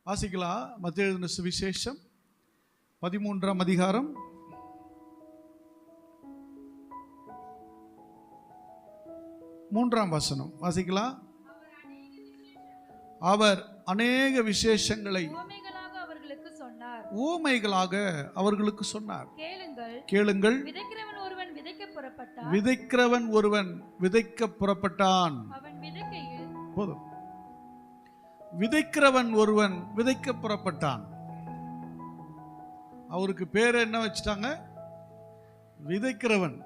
வாசிக்கலாம். மத்தேயு எழுதின சுவிசேஷம் 13ஆம் அதிகாரம் 3ஆம் வசனம் வாசிக்கலாம். அவர் அநேக விசேஷங்களை ஊமைகளாக அவர்களுக்கு சொன்னார். கேளுங்கள், விதைக்கிறவன் ஒருவன் விதைக்க புறப்பட்டான். போதும். விதைக்கிறவன் ஒருவன் விதைக்க புறப்பட்டான். அவருக்கு பேர் என்ன வச்சிட்டாங்க? விதைக்கிறவன்.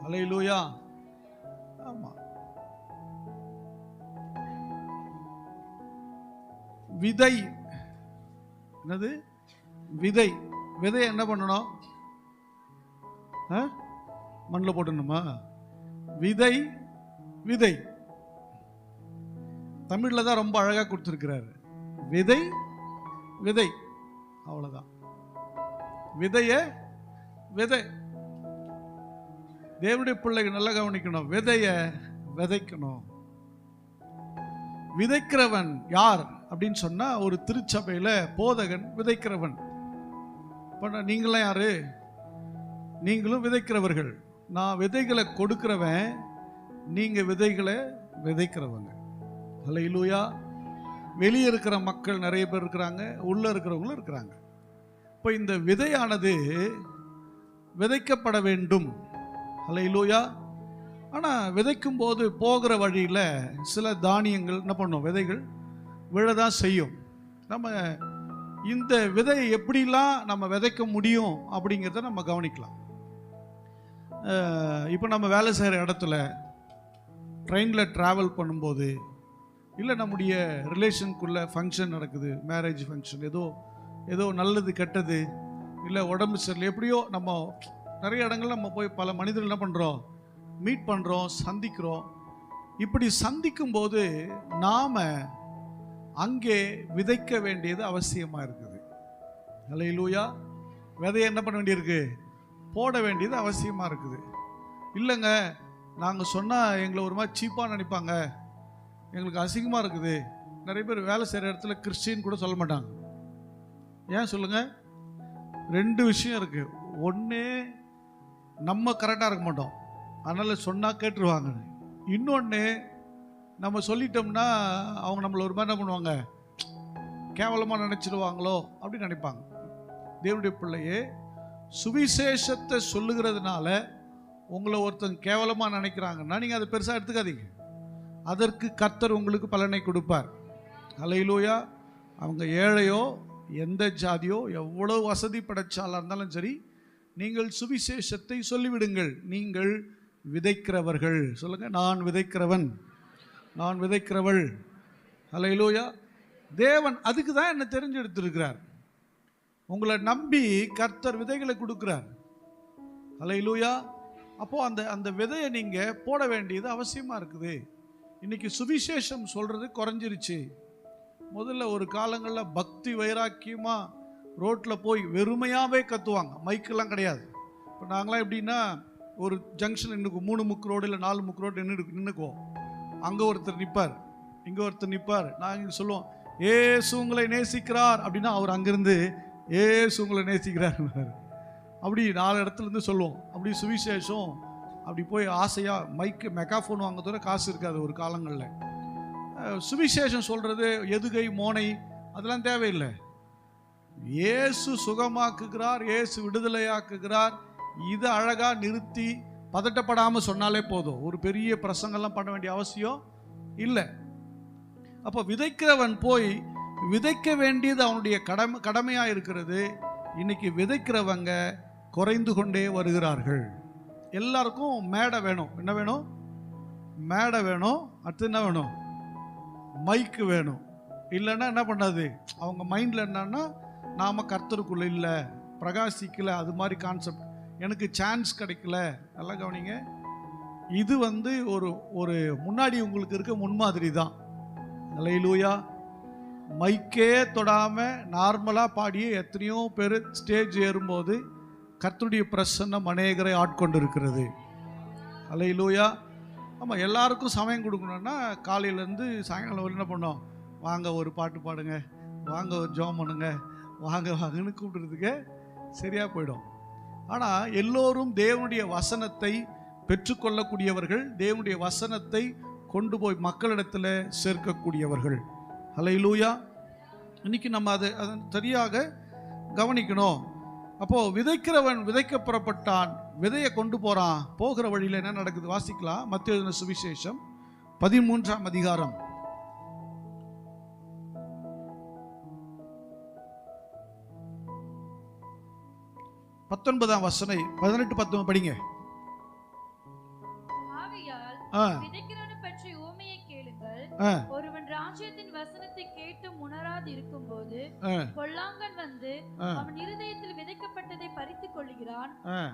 அல்லேலூயா. ஆமா, விதை. என்னது விதை? விதை என்ன பண்ணணும்? மண்ணில் போட்டணுமா? விதை விதை தமிழ்ல தான் ரொம்ப அழகா கொடுத்திருக்கிறாரு. விதை விதை, அவ்வளவுதான். விதைய விதை. தேவனுடைய பிள்ளைகள் நல்லா கவனிக்கணும். விதைய விதைக்கணும். விதைக்கிறவன் யார் அப்படின்னு சொன்னா, ஒரு திருச்சபையில போதகன் விதைக்கிறவன். நீங்களாம் யாரு? நீங்களும் விதைக்கிறவர்கள். நான் விதைகளை கொடுக்கிறவன், நீங்க விதைகளை விதைக்கிறவங்க. அல்லேலூயா. வெளியே இருக்கிற மக்கள் நிறைய பேர் இருக்கிறாங்க, உள்ள இருக்கிறவங்களும் இருக்கிறாங்க. இப்போ இந்த விதையானது விதைக்கப்பட வேண்டும். அல்லேலூயா. ஆனால் விதைக்கும் போது போகிற வழியில் சில தானியங்கள் என்ன பண்ணும்? விதைகள் விழதான் செய்யும். நம்ம இந்த விதையை எப்படிலாம் நம்ம விதைக்க முடியும் அப்படிங்கிறத நம்ம கவனிக்கலாம். இப்போ நம்ம வேலை செய்கிற இடத்துல ட்ரெயினில் ட்ராவல் பண்ணும்போது, இல்லை நம்முடைய ரிலேஷனுக்குள்ளே ஃபங்க்ஷன் நடக்குது, மேரேஜ் ஃபங்க்ஷன், ஏதோ நல்லது கெட்டது, இல்லை உடம்பு சரியில்லை, எப்படியோ நம்ம நிறைய இடங்கள் நம்ம போய் பல மனிதர்கள் என்ன பண்ணுறோம்? மீட் பண்ணுறோம், சந்திக்கிறோம். இப்படி சந்திக்கும் போது நாம் அங்கே விதைக்க வேண்டியது அவசியமாக இருக்குது. அல்லேலூயா. விதையை என்ன பண்ண வேண்டியிருக்கு? போட வேண்டியது அவசியமாக இருக்குது. இல்லைங்க, நாங்கள் சொன்னால் எங்களை ஒரு மாதிரி சீப்பாக நினைப்பாங்க, எங்களுக்கு அசிங்கமாக இருக்குது. நிறைய பேர் வேலை செய்கிற இடத்துல கிறிஸ்டின் கூட சொல்ல மாட்டாங்க. ஏன் சொல்லுங்கள்? ரெண்டு விஷயம் இருக்குது. ஒன்று, நம்ம கரெக்டாக இருக்க மாட்டோம், அதனால் சொன்னால் கேட்டுருவாங்க. இன்னொன்று, நம்ம சொல்லிட்டோம்னா அவங்க நம்மளை ஒரு மாதிரி என்ன பண்ணுவாங்க? கேவலமாக நினச்சிடுவாங்களோ அப்படின்னு நினைப்பாங்க. தேவனுடைய பிள்ளையே, சுவிசேஷத்தை சொல்லுகிறதுனால உங்களை ஒருத்தங்க கேவலமாக நினைக்கிறாங்கன்னா நீங்கள் அதை பெருசாக எடுத்துக்காதீங்க. அதற்கு கர்த்தர் உங்களுக்கு பலனை கொடுப்பார். அல்லேலூயா. அவங்க ஏழையோ எந்த ஜாதியோ எவ்வளோ வசதி படைச்சாலாக இருந்தாலும் சரி, நீங்கள் சுவிசேஷத்தை சொல்லிவிடுங்கள். நீங்கள் விதைக்கிறவர்கள். சொல்லுங்க, நான் விதைக்கிறவன், நான் விதைக்கிறவள். அல்லேலூயா. தேவன் அதுக்கு தான் என்ன தெரிஞ்செடுத்திருக்கிறார். உங்களை நம்பி கர்த்தர் விதைகளை கொடுக்கிறார். அல்லேலூயா. அப்போது அந்த விதையை நீங்கள் போட வேண்டியது அவசியமாக இருக்குது. இன்றைக்கி சுவிசேஷம் சொல்கிறது குறைஞ்சிருச்சு. முதல்ல ஒரு காலங்களில் பக்தி வைராக்கியமாக ரோட்டில் போய் வெறுமையாகவே கத்துவாங்க, மைக்கெல்லாம் கிடையாது. இப்போ நாங்களாம் எப்படின்னா, ஒரு ஜங்ஷன் நின்றுக்கும், 3 முக்கு ரோடு இல்லை 4 முக்கு ரோடு நின்றுக்குவோம். அங்கே ஒருத்தர் நிற்பார், இங்கே ஒருத்தர் நிற்பார். நாங்கள் இங்கே சொல்லுவோம், ஏசு உங்களை நேசிக்கிறார் அப்படின்னா அவர் அங்கேருந்து ஏசு உங்களை நேசிக்கிறார் அப்படி 4 இடத்துலேருந்து சொல்லுவோம். அப்படி சுவிசேஷம் அப்படி போய் ஆசையாக மைக்கு மெகாஃபோன் வாங்க தவிர காசு இருக்காது ஒரு காலங்களில். சுவிசேஷம் சொல்கிறது எதுகை மோனை அதெல்லாம் தேவையில்லை. ஏசு சுகமாக்குகிறார், ஏசு விடுதலையாக்குகிறார். இதை அழகாக நிறுத்தி பதட்டப்படாமல் சொன்னாலே போதும். ஒரு பெரிய பிரசங்கெல்லாம் பண்ண வேண்டிய அவசியம் இல்லை. அப்போ விதைக்கிறவன் போய் விதைக்க வேண்டியது அவனுடைய கடமையாக இருக்கிறது. இன்னைக்கு விதைக்கிறவங்க குறைந்து கொண்டே வருகிறார்கள். எல்லாருக்கும் மேடை வேணும். என்ன வேணும்? மேடை வேணும். அடுத்து என்ன வேணும்? மைக்கு வேணும். இல்லைன்னா என்ன பண்ணாது? அவங்க மைண்டில் என்னன்னா, நாம் கர்த்தருக்குள்ளே இல்லை, பிரகாசிக்கலை, அது மாதிரி கான்செப்ட். எனக்கு சான்ஸ் கிடைக்கல. நல்லா கவனிங்க. இது ஒரு முன்னாடி உங்களுக்கு இருக்க முன்மாதிரி தான். அல்லேலூயா. மைக்கே தொடாமல் நார்மலாக பாடியே எத்தனையோ பேர் ஸ்டேஜ் ஏறும்போது கர்த்தருடைய பிரசன்னம் அநேகரை ஆட்கொண்டு இருக்கிறது. அல்லேலூயா. ஆமாம், எல்லாருக்கும் சமயம் கொடுக்கணுன்னா காலையிலேருந்து சாயங்காலம் வரை என்ன பண்ணோம்? வாங்க ஒரு பாட்டு பாடுங்க, வாங்க ஒரு ஜெபம் பண்ணுங்க, வாங்க வாங்கன்னு கூப்பிடுறதுக்கு சரியா போயிடும். ஆனால் எல்லோரும் தேவனுடைய வசனத்தை பெற்றுக்கொள்ளக்கூடியவர்கள், தேவனுடைய வசனத்தை கொண்டு போய் மக்களிடத்தில் சேர்க்கக்கூடியவர்கள். ஹல்லேலூயா. இன்னைக்கு நம்ம அதை சரியாக கவனிக்கணும். அப்போது விதைக்கிறவன் விதைக்க புறப்பட்டான், விதையை கொண்டு போகிறான். போகிற வழியில் என்ன நடக்குது வாசிக்கலாம். மத்தேயு எழுதின சுவிசேஷம் 13ஆம் அதிகாரம் 19ஆம் வசனம் 18-19 படிங்க. பற்றி ஊமையை கேளுங்கள். ஒருவன் ராஜ்யத்தின் வசனத்தை கேட்டு உணராது இருக்கும்போது பொல்லாங்கன் வந்து அவன் இருதயத்தில் விதைக்கப்பட்டதை பறித்துக் கொள்கிறான்.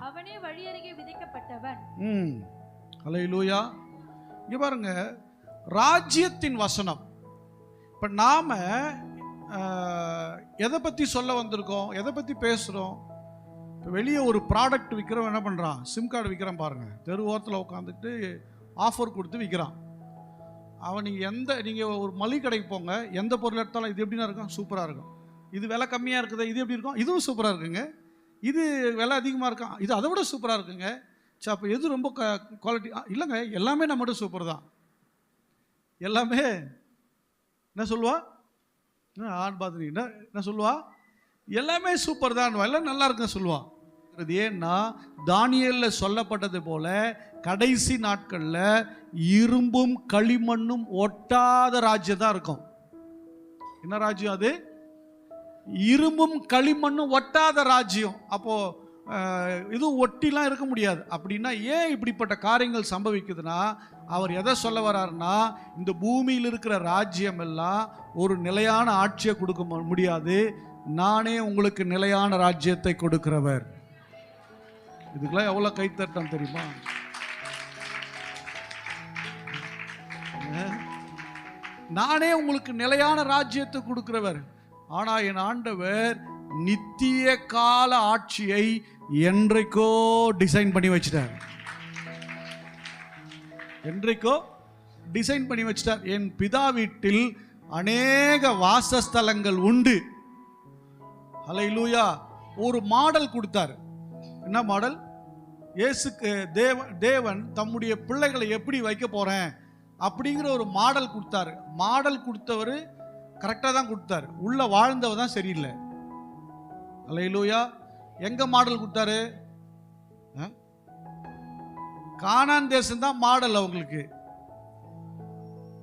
அவனே வழியருகே விதைக்கப்பட்டவன். ஹல்லேலூயா. இங்க பாருங்க, ராஜ்யத்தின் வசனம். இப்ப நாம எதை பத்தி சொல்ல வந்திருக்கோம், எதை பத்தி பேசுறோம்? வெளியே ஒரு ப்ராடக்ட் விற்கிறவன் என்ன பண்ணுறான், சிம் கார்டு விற்கிறான் பாருங்க, தெரு ஓரத்தில் உட்காந்துட்டு ஆஃபர் கொடுத்து விற்கிறான். அவன் நீங்கள் ஒரு மளிகை கடைக்கு போங்க, எந்த பொருள் எடுத்தாலும் இது எப்படின்னா இருக்கும், சூப்பராக இருக்கும். இது விலை கம்மியாக இருக்குது, இது எப்படி இருக்கும், இதுவும் சூப்பராக இருக்குங்க. இது விலை அதிகமாக இருக்கும், இது அதை விட சூப்பராக இருக்குங்க. சரி, அப்போ எது ரொம்ப குவாலிட்டி? இல்லைங்க, எல்லாமே நம்மகிட்ட சூப்பர் தான். எல்லாமே என்ன சொல்லுவா, ஆண் பார்த்து என்ன சொல்லுவா, எல்லாமே சூப்பர் தான், எல்லாம் நல்லா இருக்குன்னு சொல்லுவான். ஏன்னா தானியேல்ல சொல்லப்பட்டது போல கடைசி நாட்கள்ல இரும்பும் களிமண்ணும் ஒட்டாத ராஜ்யம் தான் இருக்கும். என்ன ராஜ்யம் அது? இரும்பும் களிமண்ணும் ஒட்டாத ராஜ்யம். அப்போ இதுவும் ஒட்டிலாம் இருக்க முடியாது. அப்படின்னா ஏன் இப்படிப்பட்ட காரியங்கள் சம்பவிக்குதுன்னா, அவர் எதை சொல்ல வர்றாருன்னா, இந்த பூமியில் இருக்கிற ராஜ்யம் எல்லாம் ஒரு நிலையான ஆட்சியை கொடுக்க முடியாது, நானே உங்களுக்கு நிலையான ராஜ்யத்தை கொடுக்கிறவர். இதுக்கெல்லாம் எவ்வளவு கைத்தட்டம் தெரியுமா? நானே உங்களுக்கு நிலையான ராஜ்யத்தை கொடுக்கிறவர். ஆனா என் ஆண்டவர் நித்திய கால ஆட்சியை என்றைக்கோ டிசைன் பண்ணி வச்சிட்டார். என்றைக்கோ டிசைன் பண்ணி வச்சிட்டார். என் பிதா வீட்டில் அநேக வாசஸ்தலங்கள் உண்டு. ஹல்லேலூயா. ஒரு மாடல் கொடுத்தார். என்ன மாடல்? இயேசுக்கு தேவன் தம்முடைய பிள்ளைகளை எப்படி வைக்க போறேன் அப்படிங்கிற ஒரு மாடல் கொடுத்தாரு. மாடல் கொடுத்தவர் கரெக்டாக தான் கொடுத்தாரு, உள்ள வாழ்ந்தவர் தான் சரியில்லை. ஹல்லேலூயா. எங்க மாடல் கொடுத்தாரு? கானான் தேசம் தான் மாடல் அவங்களுக்கு.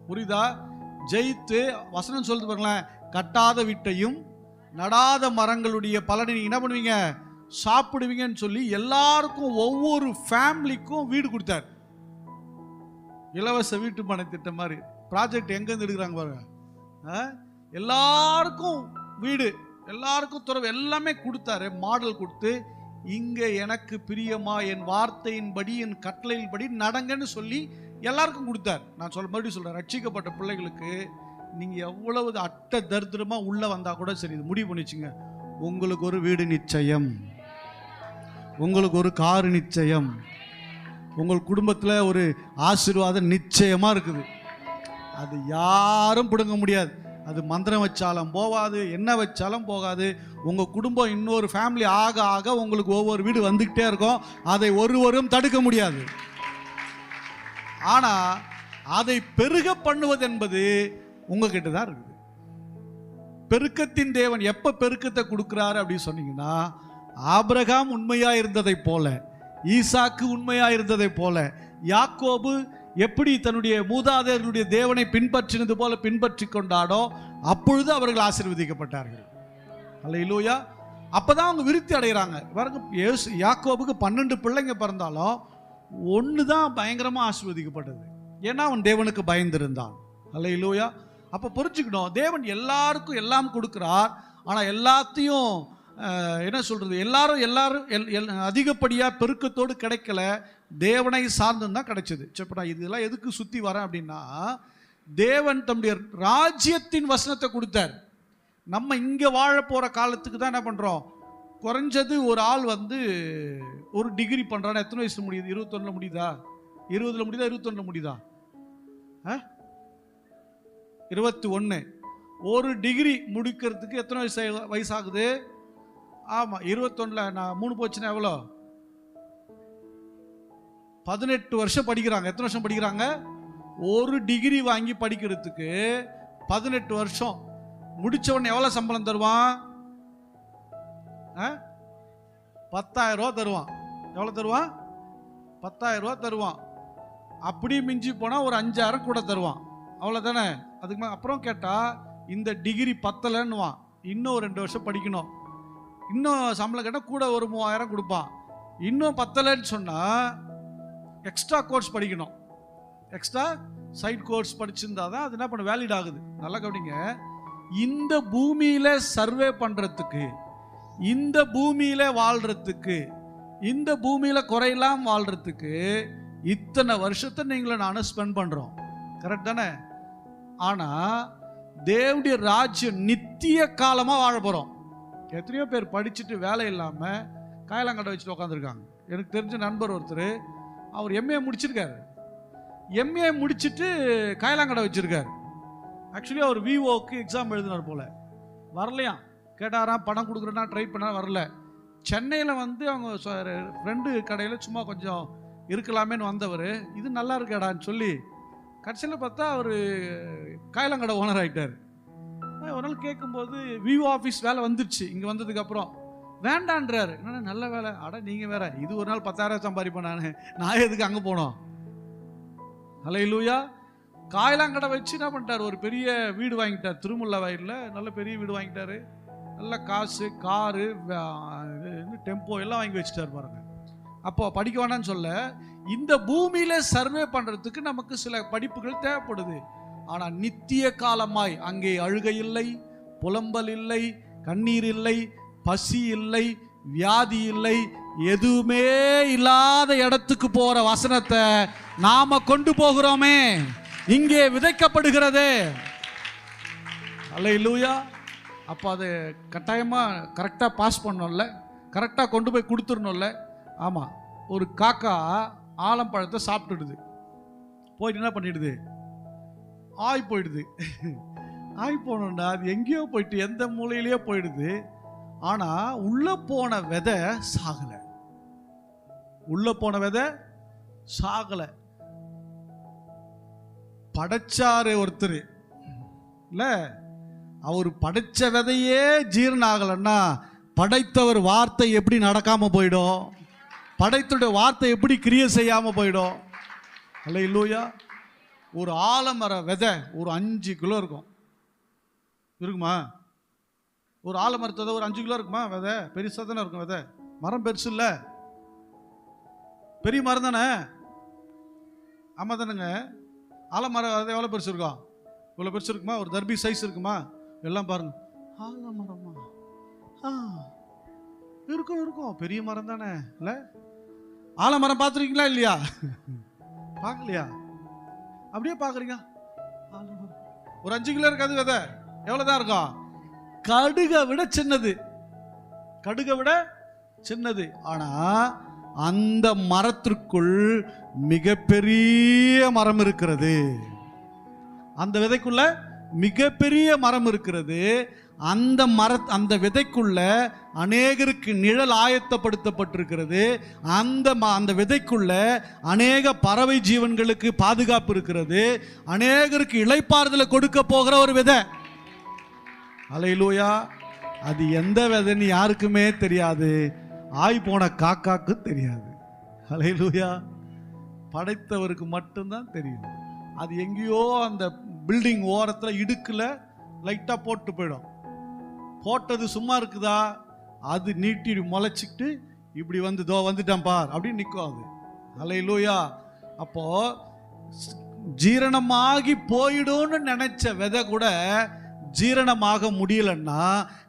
புரியுதா? ஜெயித்து வசனம் சொல்லிட்டு பாருங்களேன், கட்டாத வீட்டையும் நடாத மரங்களுடைய பலனை நீங்க என்ன பண்ணுவீங்க, சாப்பிடுவீங்கன்னு சொல்லி எல்லாருக்கும் ஒவ்வொரு ஃபேமிலிக்கும் வீடு கொடுத்தார். இலவச வீட்டு மனை திட்டம் மாதிரி ப்ராஜெக்ட் எங்கேருந்து எடுக்கிறாங்க பாருங்க. எல்லாருக்கும் வீடு, எல்லாருக்கும் துறவு, எல்லாமே கொடுத்தாரு. மாடல் கொடுத்து இங்க எனக்கு பிரியமா என் வார்த்தையின்படி என் கட்டளையின்படி நடங்கன்னு சொல்லி எல்லாருக்கும் கொடுத்தார். நான் மறுபடியும் சொல்றேன், ரட்சிக்கப்பட்ட பிள்ளைகளுக்கு நீங்க எவ்வளவு அட்ட தரித்திரமா உள்ள வந்தா கூட சரி, இது முடிவு பண்ணிச்சுங்க, உங்களுக்கு ஒரு வீடு நிச்சயம், உங்களுக்கு ஒரு காரு நிச்சயம், உங்கள் குடும்பத்தில் ஒரு ஆசீர்வாதம் நிச்சயமா இருக்குது. அது யாரும் பிடுங்க முடியாது. அது மந்திரம் வச்சாலும் போகாது, என்ன வச்சாலும் போகாது. உங்கள் குடும்பம் இன்னொரு ஃபேமிலி ஆக ஆக உங்களுக்கு ஒவ்வொரு வீடு வந்துக்கிட்டே இருக்கும். அதை ஒருவரும் தடுக்க முடியாது. ஆனால் அதை பெருக பண்ணுவது என்பது உங்ககிட்ட தான் இருக்குது. பெருக்கத்தின் தேவன் எப்போ பெருக்கத்தை கொடுக்குறாரு அப்படின்னு சொன்னீங்கன்னா, ஆபிரகாம் உண்மையா இருந்ததை போல, ஈசாக்கு உண்மையா இருந்ததை போல, யாக்கோபு எப்படி தன்னுடைய மூதாதையர்களுடைய தேவனை பின்பற்றினது போல பின்பற்றி கொண்டாடோ அப்பொழுது அவர்கள் ஆசீர்வதிக்கப்பட்டார்கள். அல்லேலூயா. அப்பதான் அவங்க விருத்தி அடைகிறாங்க. யாக்கோபுக்கு 12 பிள்ளைங்க பிறந்தாலும் ஒன்று தான் பயங்கரமாக ஆசீர்வதிக்கப்பட்டது. ஏன்னா அவன் தேவனுக்கு பயந்திருந்தான். அல்லேலூயா. அப்போ புரிஞ்சுக்கணும், தேவன் எல்லாருக்கும் எல்லாம் கொடுக்கிறார். ஆனால் எல்லாத்தையும் என்ன சொல்றது, எல்லாரும் அதிகப்படியாக பெருக்கத்தோடு கிடைக்கல, தேவனை சார்ந்து தான் கிடைச்சது. சரி, நான் இதெல்லாம் எதுக்கு சுற்றி வரேன் அப்படின்னா, தேவன் தம்முடைய ராஜ்யத்தின் வசனத்தை கொடுத்தார். நம்ம இங்கே வாழ போகிற காலத்துக்கு தான் என்ன பண்ணுறோம், குறைஞ்சது ஒரு ஆள் ஒரு டிகிரி பண்ணுறான்னா எத்தனை வயசுல முடியுது? 21 முடியுதா? 20 முடியுதா? 21 முடியுதா? 21. ஒரு டிகிரி முடிக்கிறதுக்கு எத்தனை வயசாகுது? ஆமாம், 21 நான் 3 போச்சுன்னா எவ்வளோ? 18 வருஷம் படிக்கிறாங்க. எத்தனை வருஷம் படிக்கிறாங்க? ஒரு டிகிரி வாங்கி படிக்கிறதுக்கு 18 வருஷம். முடிச்ச உடனே எவ்வளோ சம்பளம் தருவான்? 10,000 ரூபா தருவான். எவ்வளோ தருவான்? 10,000 ரூபா தருவான். அப்படி மிஞ்சி போனால் ஒரு 5,000 கூட தருவான். அவ்வளோதானே? அதுக்கு அப்புறம் கேட்டால் இந்த டிகிரி பத்தலைன்னுவான். இன்னும் 2 வருஷம் படிக்கணும். இன்னும் சம்பளம் கேட்டால் கூட ஒரு 3,000 கொடுப்பான். இன்னும் பத்தலைன்னு சொன்னால் எக்ஸ்ட்ரா கோர்ஸ் படிக்கணும். எக்ஸ்ட்ரா சைட் கோர்ஸ் படிச்சிருந்தா தான் அது என்ன பண்ண வேலிட் ஆகுது. நல்லா கவனிங்க, இந்த பூமியில் சர்வே பண்ணுறதுக்கு, இந்த பூமியில் வாழ்கிறதுக்கு, இந்த பூமியில் குறையெல்லாம் வாழ்கிறதுக்கு இத்தனை வருஷத்தை நீங்களும் நானும் ஸ்பெண்ட் பண்ணுறோம். கரெக்ட் தானே? ஆனால் தேவனுடைய ராஜ்யம் நித்திய காலமாக வாழ போகிறோம். எத்தனையோ பேர் படிச்சுட்டு வேலை இல்லாமல் காயலாங்கடை வச்சுட்டு உட்காந்துருக்காங்க. எனக்கு தெரிஞ்ச நண்பர் ஒருத்தர், அவர் எம்ஏ முடிச்சிருக்காரு. எம்ஏ முடிச்சுட்டு காயலாங்கடை வச்சுருக்காரு. ஆக்சுவலி அவர் விஓக்கு எக்ஸாம் எழுதினார் போல், வரலையாம். கேட்டாராம், பணம் கொடுக்குறேன்னா ட்ரை பண்ண, வரல. சென்னையில் வந்து அவங்க ஃப்ரெண்டு கடையில் சும்மா கொஞ்சம் இருக்கலாமேன்னு வந்தவர், இது நல்லா இருக்காடான்னு சொல்லி கடைசியில் பார்த்தா அவர் காயலாங்கடை ஓனர் ஆகிட்டார். ஒரு நாள் கேட்கும்போது விஓ ஆஃபீஸ் வேலை வந்துடுச்சு. இங்கே வந்ததுக்கப்புறம் வேண்டான்றாரு. என்னன்னா நல்ல வேலை, அட நீங்கள் வேற, இது ஒரு நாள் 10,000 சம்பாதிப்பேன், நான் எதுக்கு அங்கே போனோம்? ஹல்லேலூயா. காயலாங்கடை வச்சு என்ன பண்ணிட்டார், ஒரு பெரிய வீடு வாங்கிட்டார். திருமுல்ல வயலில் நல்ல பெரிய வீடு வாங்கிட்டார். நல்ல காசு, காரு, டெம்போ எல்லாம் வாங்கி வச்சுட்டார் பாருங்க. அப்போ படிக்க வேண்டாம்னு சொல்ல, இந்த பூமியில சர்வே பண்றதுக்கு நமக்கு சில படிப்புகள் தேவைப்படுது. ஆனா நித்திய காலமாய் அங்கே அழுகை இல்லை, புலம்பல் இல்லை, கண்ணீர் இல்லை, பசி இல்லை, வியாதி இல்லை, எதுவுமே இல்லாத இடத்துக்கு போற வசனத்தை நாம கொண்டு போகிறோமே, இங்கே விதைக்கப்படுகிறது. அல்லேலூயா. அப்போ அது கட்டாயமாக கரெக்டாக பாஸ் பண்ணோம்ல, கரெக்டாக கொண்டு போய் கொடுத்துடணும்ல. ஆமாம், ஒரு காக்கா ஆலம்பழத்தை சாப்பிட்டுடுது, போயிட்டு என்ன பண்ணிடுது, ஆய் போயிடுது. ஆய் போனோம்னா அது எங்கேயோ போயிட்டு எந்த மூலையிலேயோ போயிடுது. ஆனால் உள்ளே போன விதை சாகலை. உள்ளே போன விதை சாகலை. படைச்சாரு ஒருத்தர் இல்லை, அவர் படைச்ச விதையே ஜீரணம் ஆகலைன்னா படைத்தவர் வார்த்தை எப்படி நடக்காம போயிடும்? படைத்துடைய வார்த்தை எப்படி கிரியை செய்யாம போயிடும்? அல்லேலூயா. ஒரு ஆலமர விதை ஒரு 5 கிலோ இருக்கும். இருக்குமா? ஒரு ஆலமரத்தை ஒரு 5 கிலோ இருக்குமா? விதை பெருசாக தானே இருக்கும். விதை மரம் பெருசு இல்லை, பெரிய மரம் தானே. ஆமாம் தானுங்க. ஆலமரம் விதை எவ்வளோ பெருசு இருக்கும்? இவ்வளோ பெருசு இருக்குமா? ஒரு தர்பி சைஸ் இருக்குமா? எல்லாம் பாருங்க, ஆலமரமா? இருக்கும் இருக்கும், பெரிய மரம் தானே. இல்லை, ஆலமரம் பார்த்துருக்கீங்களா இல்லையா? பார்க்கலையா? அப்படியே பார்க்குறீங்க. ஒரு 5 கிலோ இருக்காது விதை. எவ்வளோதான் இருக்கும்? கடுகை விட சின்னது, கடுகை விட சின்னது. ஆனால் அந்த மரத்திற்குள் மிகப்பெரிய மரம் இருக்கிறது. அந்த விதைக்குள்ள மிகப்பெரிய மரம் இருக்கிறது. அந்த விதைக்குள்ள அநேகருக்கு நிழல் ஆயத்தப்படுத்தப்பட்டிருக்கிறது. அந்த விதைக்குள்ள அநேக பறவை ஜீவன்களுக்கு பாதுகாப்பு இருக்கிறது. அநேகருக்கு இளைப்பாறுதலை கொடுக்க போகிற ஒரு விதை. அல்லேலூயா. அது எந்த விதைன்னு யாருக்குமே தெரியாது. ஆய் போன காக்காக்கு தெரியாது. அல்லேலூயா. படைத்தவருக்கு மட்டும்தான் தெரியும். அது எங்கேயோ அந்த பில்டிங் ஓரத்தில் இடுக்கில் லைட்டாக போட்டு போயிடும். போட்டது சும்மா இருக்குதா? அது நீட்டி முளைச்சிக்கிட்டு இப்படி வந்து தோ வந்துட்டான் பார் அப்படின்னு நிற்கும் அது. அல்லேலூயா. அப்போ ஜீரணமாகி போயிடும்னு நினைச்ச விதை கூட ஜீரணமாக முடியலன்னா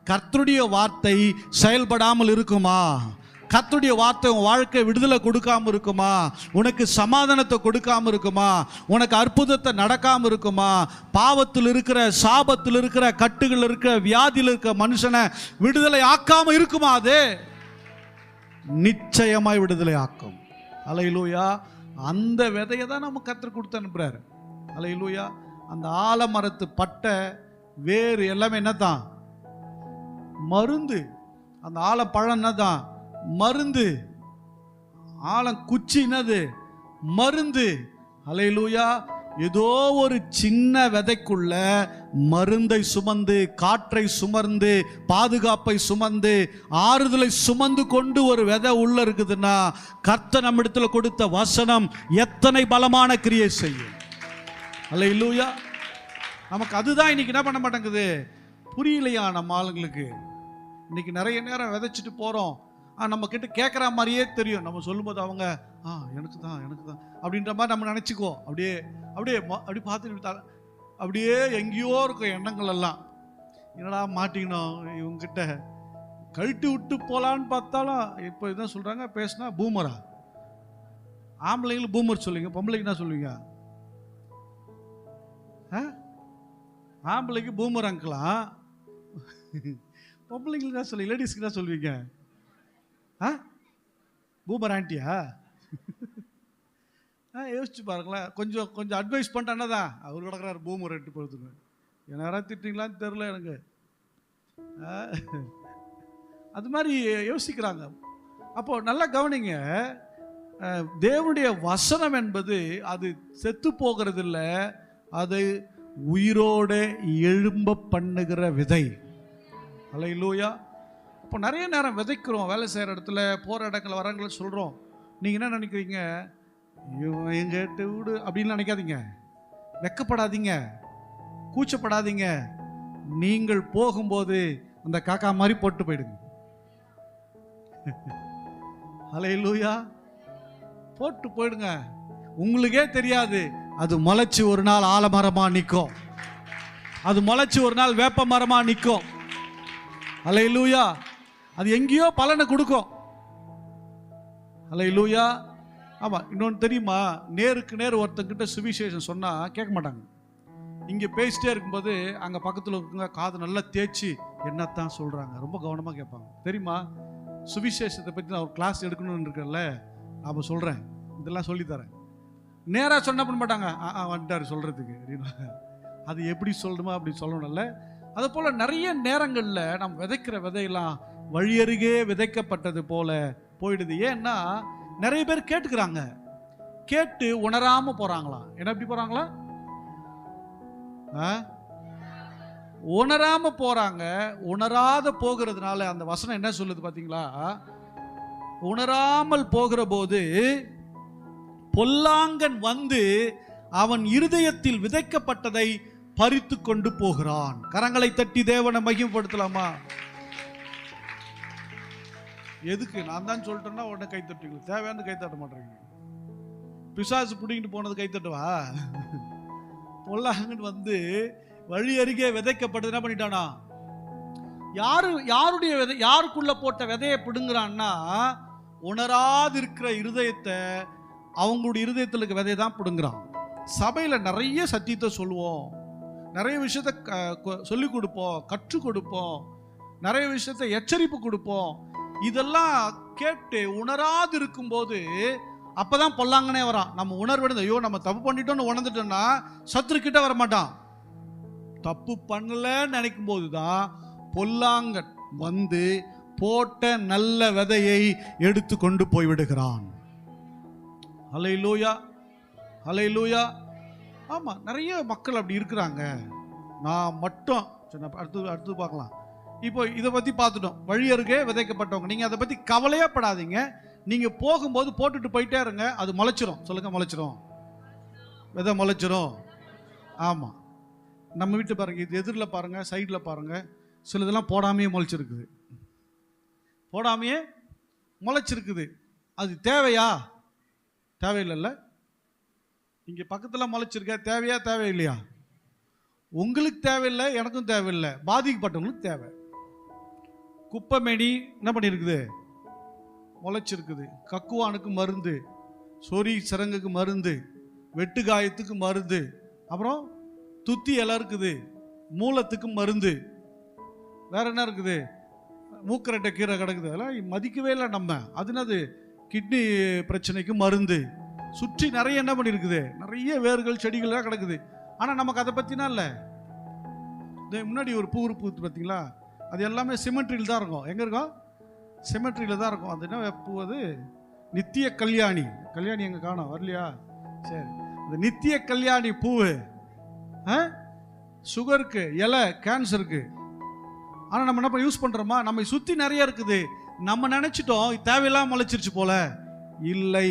கர்த்தருடைய வார்த்தை செயல்படாமல் இருக்குமா? கர்த்தருடைய வார்த்தை உன் வாழ்க்கை விடுதலை கொடுக்காம இருக்குமா? உனக்கு சமாதானத்தை கொடுக்காம இருக்குமா? உனக்கு அற்புதத்தை நடக்காம இருக்குமா? பாவத்தில் இருக்கிற, சாபத்தில் இருக்கிற, கட்டுகள் இருக்கிற, வியாதியில் இருக்கிற மனுஷனை விடுதலை ஆக்காம இருக்குமா? அது நிச்சயமாய் விடுதலை ஆக்கும். அல்லேலூயா. அந்த விதையை தான் நம்ம கர்த்தர் கொடுத்து அனுப்புறாரு. அல்லேலூயா. அந்த ஆலமரத்து பட்டை வேறு எல்லாமே என்னதான்? மருந்து. அந்த ஆலப்பழம் என்னதான்? மருந்து. ஆலங்குச்சி என்னது? மருந்து. அல்லேலூயா. ஏதோ ஒரு சின்ன விதைக்குள்ள மருந்தை சுமந்து, காற்றை சுமந்து, பாதுகாப்பை சுமந்து, ஆறுதலை சுமந்து கொண்டு ஒரு விதை உள்ள இருக்குதுன்னா, கர்த்தர் நம்மிடத்தில் கொடுத்த வசனம் எத்தனை பலமான கிரியை செய்யும். அல்லேலூயா. நமக்கு அதுதான் இன்னைக்கு என்ன பண்ண மாட்டேங்குது, புரியலையா நம்ம ஆளுங்களுக்கு. இன்னைக்கு நிறைய நேரம் விதைச்சிட்டு போறோம், நம்ம கிட்ட கேட்குற மாதிரியே தெரியும். நம்ம சொல்லும்போது அவங்க எனக்கு தான் அப்படின்ற மாதிரி நம்ம நினச்சிக்குவோம். அப்படியே பார்த்துட்டு அப்படியே எங்கேயோ இருக்கும் எண்ணங்கள் எல்லாம். என்னடா மாட்டிக்கணும் இவங்ககிட்ட, கழட்டி விட்டு போகலான்னு பார்த்தாலும் இப்போ இதான் சொல்கிறாங்க, பேசினா பூமரா. ஆம்பளைங்களும் பூமர் சொல்லுவீங்க, பொம்பளைக்கு என்ன சொல்லுவீங்க? ஆம்பளைக்கு பூமர் அங்கலாம், பொம்பளைங்களுக்கு என்ன சொல்லுவீங்க? லேடிஸ்க்கு என்ன சொல்லுவீங்க? பூமர் ஆண்டியா? யோசிச்சு பாருங்களேன். கொஞ்சம் அட்வைஸ் பண்ணிட்டேன்னா தான் அவர் கிடக்கிறார் பூமர் எட்டு போகிறதுக்கு. என்ன யாராவது திட்டிங்களான்னு தெரில எனக்கு. அது மாதிரி யோசிக்கிறாங்க. அப்போ நல்லா கவனிங்க, தேவனுடைய வசனம் என்பது அது செத்து போகிறது இல்லை, அது உயிரோட எழும்ப பண்ணுகிற விதை. அல்லேலூயா. இப்போ நிறைய நேரம் விதைக்கிறோம், வேலை செய்கிற இடத்துல, போகிற இடத்துல, வரங்களை சொல்கிறோம். நீங்கள் என்ன நினைக்கிறீங்க? எங்கிட்ட வீடு அப்படின்னு நினைக்காதீங்க, வெக்கப்படாதீங்க, கூச்சப்படாதீங்க. நீங்கள் போகும்போது அந்த காக்கா மாதிரி போட்டு போயிடுங்க. அல்லேலூயா. போட்டு போயிடுங்க. உங்களுக்கே தெரியாது, அது முளைச்சு ஒரு நாள் ஆலமரமா நிற்கும், அது முளைச்சு ஒரு நாள் வேப்ப மரமா நிற்கும். அல்லேலூயா. அது எங்கேயோ பலனை கொடுக்கும். அல்லேலூயா. ஆமாம். இன்னொன்று தெரியுமா, நேருக்கு நேர் ஒருத்தங்கிட்ட சுவிசேஷம் சொன்னால் கேட்க மாட்டாங்க. இங்கே பேசிட்டே இருக்கும்போது அங்கே பக்கத்தில் இருக்குங்க காது நல்லா தேய்ச்சி என்னத்தான் சொல்கிறாங்க ரொம்ப கவனமாக கேட்பாங்க. தெரியுமா, சுவிசேஷத்தை பற்றி நான் ஒரு கிளாஸ் எடுக்கணும்னு இருக்கேன்ல, நான் சொல்கிறேன், இதெல்லாம் சொல்லித்தரேன். நேராக சொன்ன பண்ண மாட்டாங்க, வந்துட்டார் சொல்கிறதுக்கு அப்படின்னா. அது எப்படி சொல்லணுமா அப்படி சொல்லணும்ல. அது போல் நிறைய நேரங்களில் நம்ம விதைக்கிற விதையெல்லாம் வழியருகே விதைக்கப்பட்டது போல போயிடுது. ஏன்னா நிறைய பேர் கேட்டுக்கிறாங்க, கேட்டு உணராம போறாங்களாம். என்ன எப்படி போறாங்களா? உணராம போறாங்க. உணராத போகிறதுனால அந்த வசனம் என்ன சொல்லுது பாத்தீங்களா? உணராமல் போகிற போது பொல்லாங்கன் வந்து அவன் இருதயத்தில் விதைக்கப்பட்டதை பறித்து கொண்டு போகிறான். கரங்களை தட்டி தேவனை மகிமைப்படுத்தலாமா? எதுக்கு? நான் தான் சொல்லிட்டேன்னா உடனே கை தட்டுவீங்க, தேவையான கை தட்ட மாட்டேங்க. பிசாசு பிடிங்கிட்டு போனது கை தட்டுவா? பொல்லாங்கன் வந்து வழி அருகே விதைக்கப்பட்டது என்ன பண்ணிட்டானா? யாருடைய விதை, யாருக்குள்ள போட்ட விதையை பிடுங்குறான்னா, உணராது இருக்கிற இருதயத்தை, அவங்களுடைய இருதயத்தில் இருக்க விதையை தான் பிடுங்குறான். சபையில் நிறைய சத்தியத்தை சொல்லுவோம், நிறைய விஷயத்த சொல்லிக் கொடுப்போம், கற்றுக் கொடுப்போம், நிறைய விஷயத்தை எச்சரிப்பு கொடுப்போம். இதெல்லாம் கேட்டு உணராது இருக்கும்போது அப்பதான் பொல்லாங்கனே வரான். நம்ம உணர்வு, ஐயோ நம்ம தப்பு பண்ணிட்டோம்னு உணர்ந்துட்டோம்னா சத்துரு கிட்ட வர மாட்டான். தப்பு பண்ணலன்னு நினைக்கும் போதுதான் பொல்லாங்கன் வந்து போட்ட நல்ல விதையை எடுத்து கொண்டு போய்விடுகிறான். ஹல்லேலூயா, ஹல்லேலூயா. ஆமா, நிறைய மக்கள் அப்படி இருக்கிறாங்க. நான் மட்டும் அடுத்து பார்க்கலாம். இப்போ இதை பத்தி பார்த்துட்டோம், வழி அருகே விதைக்கப்பட்டவங்க. நீங்க அதை பத்தி கவலையே படாதீங்க. நீங்க போகும்போது போட்டுட்டு போயிட்டே இருங்க, அது முளைச்சிரும். சொல்லுங்க, முளைச்சிரும். விதை முளைச்சிரும். ஆமா, நம்ம வீட்டு பாருங்க, இது எதிரில் பாருங்க, சைடில் பாருங்க, சிலதெல்லாம் போடாமையே முளைச்சிருக்குது. போடாமையே முளைச்சிருக்குது. அது தேவையா? தேவையில்லைல்ல. இங்கே பக்கத்தில் முளைச்சிருக்க, தேவையா தேவையில்லையா? உங்களுக்கு தேவையில்லை, எனக்கும் தேவையில்லை, பாதிக்கப்பட்டவங்களுக்கு தேவை. குப்பைமேனி என்ன பண்ணியிருக்குது? முளைச்சிருக்குது. கக்குவானுக்கு மருந்து, சொறி சிறங்குக்கு மருந்து, வெட்டு காயத்துக்கு மருந்து, அப்புறம் துத்தி இலை இருக்குது, மூலத்துக்கு மருந்து, வேற என்ன இருக்குது? மூக்கரட்டை கீரை கிடக்குது, அதெல்லாம் மதிக்கவே இல்லை நம்ம. அது என்னது? கிட்னி பிரச்சனைக்கு மருந்து. சுற்றி நிறைய என்ன பண்ணியிருக்குது? நிறைய வேர்கள் செடிகள்லாம் கிடக்குது. ஆனால் நமக்கு அதை பற்றினா இல்லை. முன்னாடி ஒரு பூ பூத்து பார்த்தீங்களா, அது எல்லாமே சிமெட்ரியில் தான் இருக்கும். எங்கே இருக்கும்? சிமெட்ரியில் தான் இருக்கும். அது என்ன பூ? அது நித்திய கல்யாணி. கல்யாணி எங்கே காணோம்? வரலையா? சரி, இந்த நித்திய கல்யாணி பூவு சுகருக்கு, இலை, கேன்சருக்கு. ஆனால் நம்ம என்ன யூஸ் பண்ணுறோமா? நம்ம சுற்றி நிறைய இருக்குது. நம்ம நினச்சிட்டோம் தேவையில்லாம முளைச்சிருச்சு போல. இல்லை,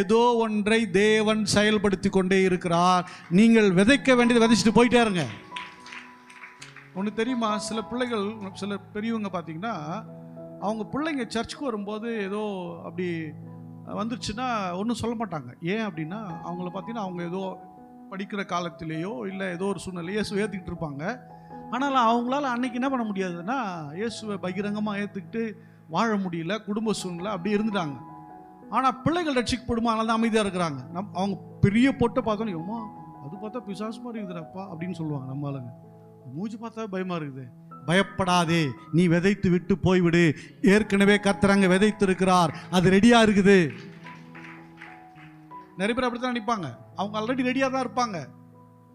ஏதோ ஒன்றை தேவன் செயல்படுத்தி கொண்டே இருக்கிறார். நீங்கள் விதைக்க வேண்டியதை விதைச்சிட்டு போயிட்டே இருங்க. ஒன்று தெரியுமா, சில பிள்ளைகள், சில பெரியவங்க பார்த்தீங்கன்னா, அவங்க பிள்ளைங்க சர்ச்சுக்கு வரும்போது ஏதோ அப்படி வந்துருச்சுன்னா ஒன்றும் சொல்ல மாட்டாங்க. ஏன் அப்படின்னா, அவங்கள பார்த்தீங்கன்னா அவங்க ஏதோ படிக்கிற காலத்திலேயோ இல்லை ஏதோ ஒரு சூழ்நிலை இயேசு ஏற்றுக்கிட்டு இருப்பாங்க. ஆனால் அவங்களால அன்னைக்கு என்ன பண்ண முடியாதுன்னா, இயேசுவை பகிரங்கமாக ஏற்றுக்கிட்டு வாழ முடியல, குடும்ப சூழ்நிலை அப்படி இருந்துட்டாங்க. ஆனால் பிள்ளைகள் ரட்சிக்கப்படுமா, அதனால தான் அமைதியாக இருக்கிறாங்க. அவங்க பெரிய பொட்டை பார்த்தோன்னே, அம்மா அது பார்த்தா பிசாசு மாதிரி இருக்குதுப்பா அப்படின்னு சொல்லுவாங்க. நம்ம ஆளுங்க மூஞ்சி பார்த்தா பயமாக இருக்குது. பயப்படாதே, நீ விதைத்து விட்டு போய்விடு. ஏற்கனவே கர்த்தர் அங்கே விதைத்து இருக்கிறார், அது ரெடியாக இருக்குது. நிறைய பேர் அப்படி தான் நினைப்பாங்க. அவங்க ஆல்ரெடி ரெடியாக தான் இருப்பாங்க.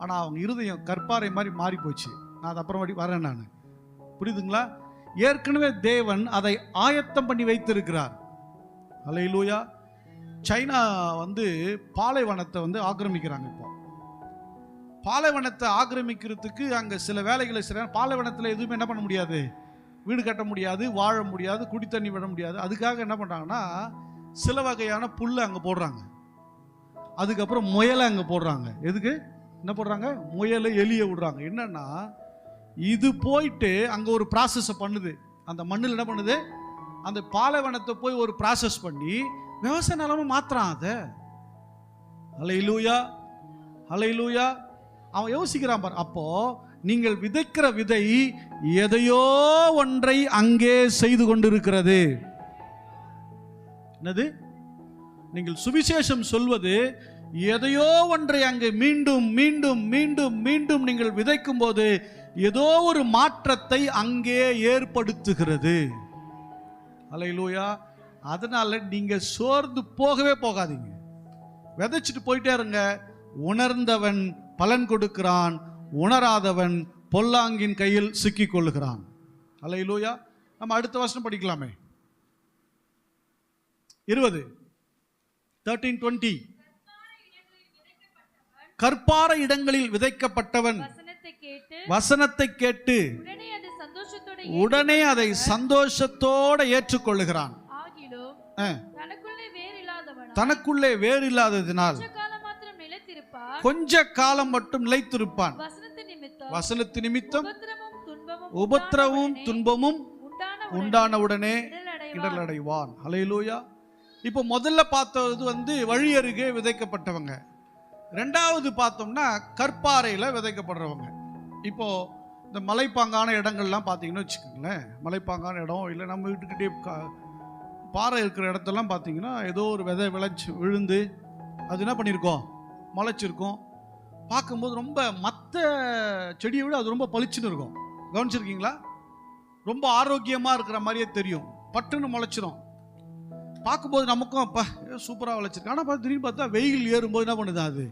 ஆனால் அவங்க இருதயம் கற்பாறை மாதிரி மாறி போச்சு. நான் அது அப்புறம் வரேன். நான் புரியுதுங்களா? ஏற்கனவே தேவன் அதை ஆயத்தம் பண்ணி வைத்திருக்கிறார். அல்லேலூயா. சைனா பாலைவனத்தை ஆக்கிரமிக்கிறாங்க. இப்போ பாலைவனத்தை ஆக்கிரமிக்கிறதுக்கு அங்கே சில வேலைகளை செய்கிறாங்க. பாலைவனத்தில் எதுவுமே என்ன பண்ண முடியாது, வீடு கட்ட முடியாது, வாழ முடியாது, குடி தண்ணி விட முடியாது. அதுக்காக என்ன பண்ணுறாங்கன்னா, சில வகையான புல்லை அங்கே போடுறாங்க. அதுக்கப்புறம் முயலை அங்கே போடுறாங்க. எதுக்கு என்ன போடுறாங்க? முயலை, எலியை விடுறாங்க. என்னன்னா, இது போயிட்டு அங்கே ஒரு ப்ராசஸை பண்ணுது. அந்த மண்ணில் என்ன பண்ணுது, அந்த பாலைவனத்தை போய் ஒரு ப்ராசஸ் பண்ணி விவசாய நிலமா மாத்துறான். அதை அல்லேலூயா, அல்லேலூயா. அவன் யோசிக்கிறான் பார். அப்போ நீங்கள் விதைக்கிற விதை எதையோ ஒன்றை அங்கே செய்து கொண்டிருக்கிறது. என்னது? நீங்கள் சுவிசேஷம் சொல்வது எதையோ ஒன்றை அங்கே மீண்டும் மீண்டும் மீண்டும் மீண்டும் நீங்கள் விதைக்கும் போது ஏதோ ஒரு மாற்றத்தை அங்கே ஏற்படுத்துகிறது. அல்லேலூயா. அதனால நீங்க சோர்ந்து போகவே போகாதீங்க. விதைச்சிட்டு போயிட்டே இருங்க. உணர்ந்தவன் பலன் கொடுக்கிறான், உணராதவன் பொல்லாங்கின் கையில் சிக்கிக் கொள்ளுகிறான். அல்லேலூயா. நம்ம அடுத்த வசனம் படிக்கலாமே. 20 13:20. கற்பார இடங்களில் விதைக்கப்பட்டவன் வசனத்தை கேட்டு உடனே அதை சந்தோஷத்தோட ஏற்றுக்கொள்ளுகிறான். தனக்குள்ளே வேறு இல்லாததினால் கொஞ்ச காலம் மட்டும் நிலைத்திருப்பான். வசனத்து நிமித்தம் உபத்திரமும் துன்பமும் உண்டானவுடனே இடர் அடைவான். அல்லேலூயா. இப்போ முதல்ல பார்த்தது வழி அருகே விதைக்கப்பட்டவங்க. ரெண்டாவது பார்த்தோம்னா கற்பாறையில் விதைக்கப்படுறவங்க. இப்போ இந்த மலைப்பாங்கான இடங்கள்லாம் பார்த்தீங்கன்னு வச்சுக்கோங்களேன். மலைப்பாங்கான இடம் இல்லை நம்ம வீட்டுக்கிட்டே பாறை இருக்கிற இடத்தெல்லாம் பார்த்தீங்கன்னா ஏதோ ஒரு விதை விளைச்சி விழுந்து அது என்ன பண்ணியிருக்கோம், முளைச்சிருக்கும். பார்க்கும்போது ரொம்ப மற்ற செடியை விட அது ரொம்ப பளிச்சுன்னு இருக்கும். கவனிச்சிருக்கீங்களா? ரொம்ப ஆரோக்கியமாக இருக்கிற மாதிரியே தெரியும். பட்டுன்னு முளைச்சிரும். பார்க்கும்போது நமக்கும் அப்பா சூப்பராக விளைச்சிருக்கு. ஆனால் திடீர்னு பார்த்தா வெயில் ஏறும்போது என்ன பண்ணுது, அது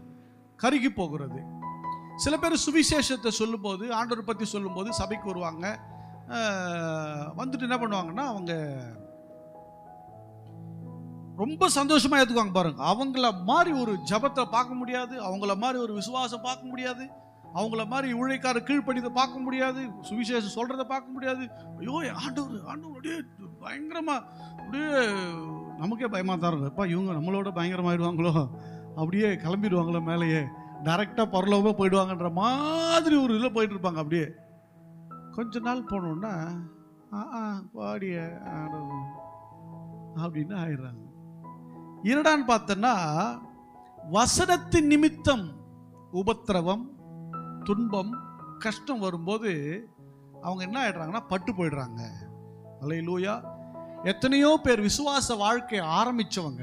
கருகி போகிறது. சில பேர் சுவிசேஷத்தை சொல்லும்போது, ஆண்டவர் பற்றி சொல்லும்போது சபைக்கு வருவாங்க. வந்துட்டு என்ன பண்ணுவாங்கன்னா, அவங்க ரொம்ப சந்தோஷமாக ஏற்றுக்குவாங்க. பாருங்க, அவங்கள மாதிரி ஒரு ஜபத்தை பார்க்க முடியாது, அவங்கள மாதிரி ஒரு விசுவாசம் பார்க்க முடியாது, அவங்கள மாதிரி ஊழியக்கார கீழ்ப்படிதை பார்க்க முடியாது, சுவிசேஷம் சொல்கிறத பார்க்க முடியாது. ஐயோ ஆண்டவர் அப்படியே பயங்கரமாக, அப்படியே நமக்கே பயமாக தான் இருக்கும். எப்பா இவங்க நம்மளோட பயங்கரமாகிடுவாங்களோ, அப்படியே கிளம்பிடுவாங்களோ மேலேயே, டைரெக்டாக பரலோகமாக போயிடுவாங்கன்ற மாதிரி ஒரு இதில் போயிட்டு இருப்பாங்க. அப்படியே கொஞ்ச நாள் போனோன்னா பாடிய அப்படின்னு ஆயிடுறாங்க. என்னடான்னு பார்த்தோன்னா, வசனத்தின் நிமித்தம் உபத்திரவம், துன்பம், கஷ்டம் வரும்போது அவங்க என்ன ஆயிடுறாங்கன்னா பட்டு போயிடுறாங்க. அல்லேலூயா. எத்தனையோ பேர் விசுவாச வாழ்க்கை ஆரம்பித்தவங்க,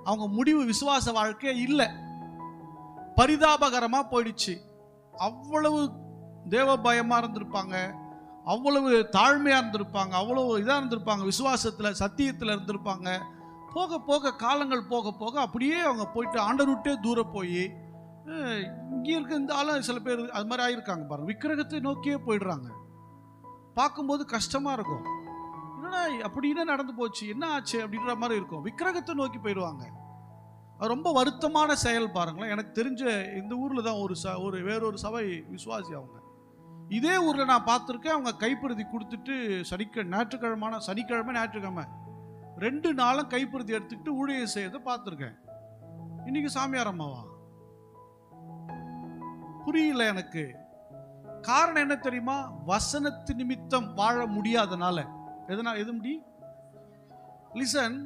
அவங்க முடிவு விசுவாச வாழ்க்கை இல்லை, பரிதாபகரமாக போயிடுச்சு. அவ்வளவு தேவ பயமாக இருந்திருப்பாங்க, அவ்வளவு தாழ்மையாக இருந்திருப்பாங்க, அவ்வளவு இதாக இருந்திருப்பாங்க, விசுவாசத்தில் சத்தியத்தில் இருந்திருப்பாங்க. போக போக காலங்கள் போக போக அப்படியே அவங்க போயிட்டு ஆண்டவர் விட்டே தூரம் போய் இங்கே இருக்க இந்த ஆளும் சில பேர் அது மாதிரி ஆயிருக்காங்க பாருங்க, விக்கிரகத்தை நோக்கியே போயிடுறாங்க. பார்க்கும்போது கஷ்டமா இருக்கும், என்னடா அப்படி என்ன நடந்து போச்சு, என்ன ஆச்சு அப்படின்ற மாதிரி இருக்கும். விக்கிரகத்தை நோக்கி போயிடுவாங்க. அது ரொம்ப வருத்தமான செயல் பாருங்களேன். எனக்கு தெரிஞ்ச இந்த ஊரில் தான் ஒரு வேறொரு சபை விசுவாசி அவங்க, இதே ஊரில் நான் பார்த்துருக்கேன். அவங்க கைப்பிரதி கொடுத்துட்டு சனிக்கிழமை ஞாயிற்றுக்கிழமை 2 நாளும் கைப்பிரதி எடுத்துக்கிட்டு ஊழியம் செய்யறதை பார்த்துருக்கேன். இன்னைக்கு சாமியார் அம்மாவா? புரியல எனக்கு. காரணம் என்ன தெரியுமா? வசனத்து நிமித்தம் வாழ முடியாதனால. எது முடி லிசன்,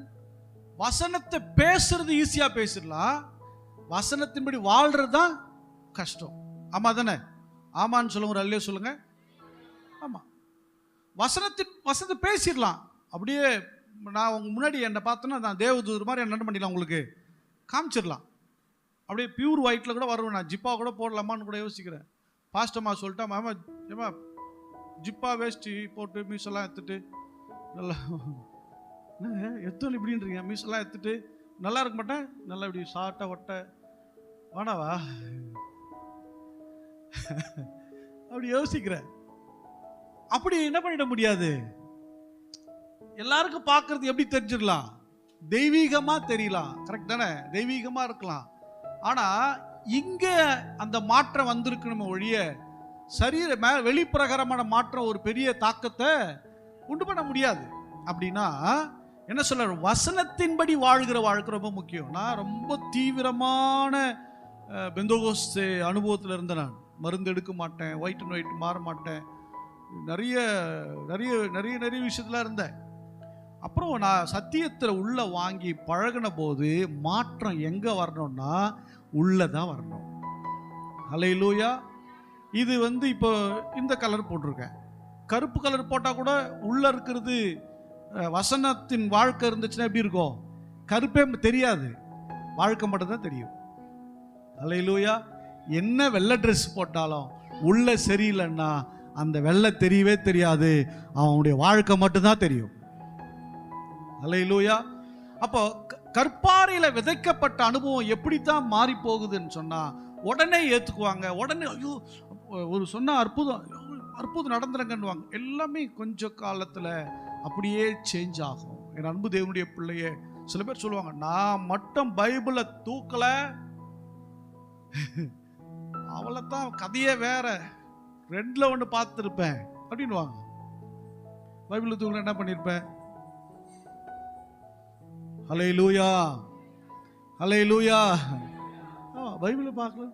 வசனத்தை பேசுறது ஈஸியா பேசிடலாம், வசனத்தின்படி வாழ்றது தான் கஷ்டம். ஆமா தானே? ஆமான்னு சொல்லுங்க, ஒரு அல்லையே சொல்லுங்க. ஆமா, வசனத்தை பேசிடலாம். அப்படியே நான் உங்க முன்னாடி என்ன பார்த்தோன்னா நான் தேவதூதர் மாதிரி என்ன பண்ணிடலாம், உங்களுக்கு காமிச்சிடலாம். அப்படியே பியூர் ஒயிட்ல கூட வருவேன், நான் ஜிப்பா கூட போடலாமான்னு கூட யோசிக்கிறேன். பாஸ்டம்மா சொல்லிட்டா, மாமா ஏமா ஜிப்பா வேஷ்டி போட்டு மீசெல்லாம் எடுத்துட்டு நல்லா எத்தனை இப்படின்றீங்க, மீசெல்லாம் எடுத்துட்டு நல்லா இருக்க மாட்டேன், நல்லா இப்படி சாட்டை ஒட்ட வாடாவா அப்படி யோசிக்கிறேன். அப்படி என்ன பண்ணிட முடியாது. எல்லாருக்கும் பார்க்கறது எப்படி தெரிஞ்சிடலாம்? தெய்வீகமா தெரியலாம், கரெக்ட் தானே? தெய்வீகமா இருக்கலாம். ஆனா இங்க அந்த மாற்றம் வந்திருக்கணுமே ஒழிய சரீர வெளிப்பிரகாரமான மாற்றம் ஒரு பெரிய தாக்கத்தை உண்டு பண்ண முடியாது. அப்படின்னா என்ன சொல்ற, வசனத்தின்படி வாழ்கிற வாழ்க்கை ரொம்ப முக்கியம். நான் ரொம்ப தீவிரமான பெந்தோகோஸ்தே அனுபவத்தில் இருந்தேன். நான் மருந்து எடுக்க மாட்டேன், ஒயிட் அண்ட் ஒயிட் மாற மாட்டேன், நிறைய நிறைய நிறைய நிறைய விஷயத்துல இருந்தேன். அப்புறம் நான் சத்தியத்தில் உள்ள வாங்கி பழகின போது மாற்றம் எங்க வரணும்னா உள்ளதான் வரணும். ஹல்லேலூயா. இது இப்போ இந்த கலர் போட்டிருக்கேன், கருப்பு கலர் போட்டா கூட உள்ள இருக்கிறது வசனத்தின் வாழ்க்கை இருந்துச்சுன்னா எப்படி இருக்கும்? கருப்பே தெரியாது, வாழ்க்கை மட்டும் தான் தெரியும். ஹல்லேலூயா. என்ன வெள்ளை ட்ரெஸ் போட்டாலும் உள்ள சரியில்லைன்னா அந்த வெள்ளை தெரியவே தெரியாது, அவனுடைய வாழ்க்கை மட்டும்தான் தெரியும். ஹல்லேலூயா. அப்போ கற்பாறையில விதைக்கப்பட்ட அனுபவம் எப்படித்தான் மாறி போகுதுன்னு சொன்னா உடனே ஏத்துக்குவாங்க, உடனே ஐயோ ஒரு சொன்ன அற்புதம் நடந்துருங்கன்னுவாங்க. எல்லாமே கொஞ்ச காலத்துல அப்படியே சேஞ்ச் ஆகும். என் அன்பு தேவனுடைய பிள்ளையே, சில பேர் சொல்லுவாங்க, நான் மட்டும் பைபிளை தூக்கல, அவளைத்தான் கதையே வேற, 2ல் 1 பார்த்துருப்பேன் அப்படின்வாங்க. பைபிளை தூக்கல என்ன பண்ணிருப்பேன்? ஹல்லேலூயா, ஹல்லேலூயா. பைபிளை பார்க்கல,